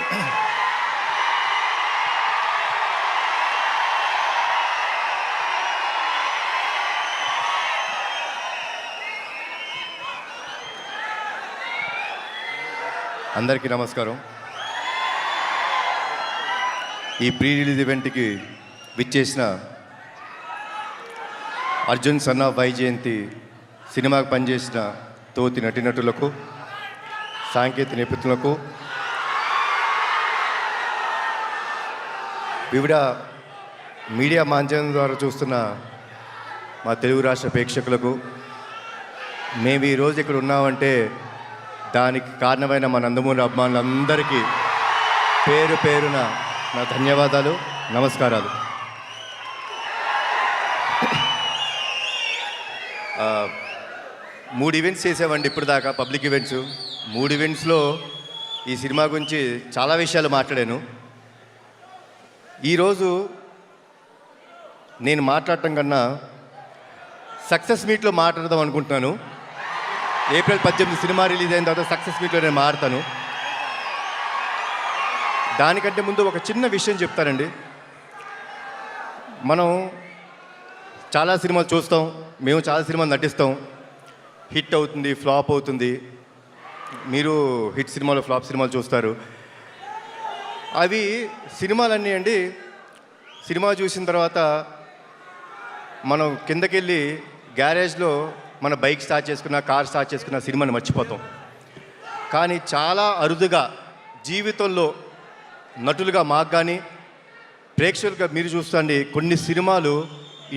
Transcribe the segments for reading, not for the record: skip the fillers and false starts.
అందరికీ నమస్కారం. ఈ ప్రీ రిలీజ్ ఈవెంట్కి విచ్చేసిన అర్జున్ సన్ ఆఫ్ వైజయంతి సినిమాకు పనిచేసిన తోటి నటీనటులకు, సాంకేతిక నిపుణులకు, వివిధ మీడియా మాధ్యమం ద్వారా చూస్తున్న మా తెలుగు రాష్ట్ర ప్రేక్షకులకు, మేము ఈరోజు ఇక్కడ ఉన్నామంటే దానికి కారణమైన మా నందమూరి అభిమానులందరికీ పేరు పేరున నా ధన్యవాదాలు, నమస్కారాలు. మూడు ఈవెంట్స్ చేసామండి ఇప్పుడు దాకా, పబ్లిక్ ఈవెంట్స్. 3 ఈవెంట్స్లో ఈ సినిమా గురించి చాలా విషయాలు మాట్లాడాను. ఈరోజు నేను మాట్లాడటం కన్నా సక్సెస్ మీట్లో మాట్లాడదాం అనుకుంటున్నాను. ఏప్రిల్ 18 సినిమా రిలీజ్ అయిన తర్వాత సక్సెస్ మీట్లో నేను మాట్లాడతాను. దానికంటే ముందు ఒక చిన్న విషయం చెప్తానండి. మనం చాలా సినిమాలు చూస్తాం, మేము చాలా సినిమాలు నటిస్తాం. హిట్ అవుతుంది, ఫ్లాప్ అవుతుంది. మీరు హిట్ సినిమాలు, ఫ్లాప్ సినిమాలు చూస్తారు. అవి సినిమాలన్నీ అండి, సినిమా చూసిన తర్వాత మనం కిందకెళ్ళి గ్యారేజ్లో మన బైక్ స్టార్ట్ చేసుకున్న, కార్ స్టార్ట్ చేసుకున్న సినిమాని మర్చిపోతాం. కానీ చాలా అరుదుగా జీవితంలో నటులుగా మాకు కానీ ప్రేక్షకులుగా మీరు చూస్తుండి, కొన్ని సినిమాలు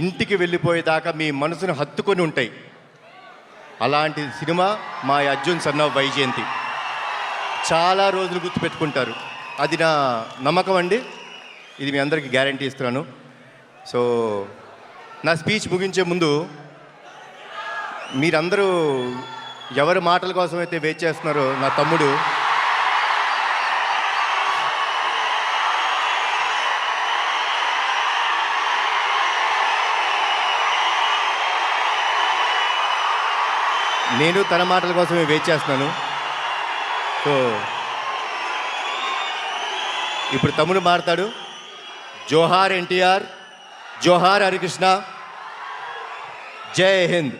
ఇంటికి వెళ్ళిపోయేదాకా మీ మనసును హత్తుకొని ఉంటాయి. అలాంటి సినిమా మా అర్జున్ సన్ ఆఫ్ వైజయంతి. చాలా రోజులు గుర్తుపెట్టుకుంటారు. అది నా నమ్మకం అండి. ఇది మీ అందరికీ గ్యారంటీ ఇస్తున్నాను. సో నా స్పీచ్ ముగించే ముందు మీరందరూ ఎవరి మాటల కోసం అయితే వెయిట్ చేస్తున్నారో, నా తమ్ముడు నేను తన మాటల కోసమే వెయిట్ చేస్తున్నాను. సో ఇప్పుడు తమ్ముడు మాట్లాడు. జోహార్ ఎన్టీఆర్, జోహార్ హరికృష్ణ, జై హింద్.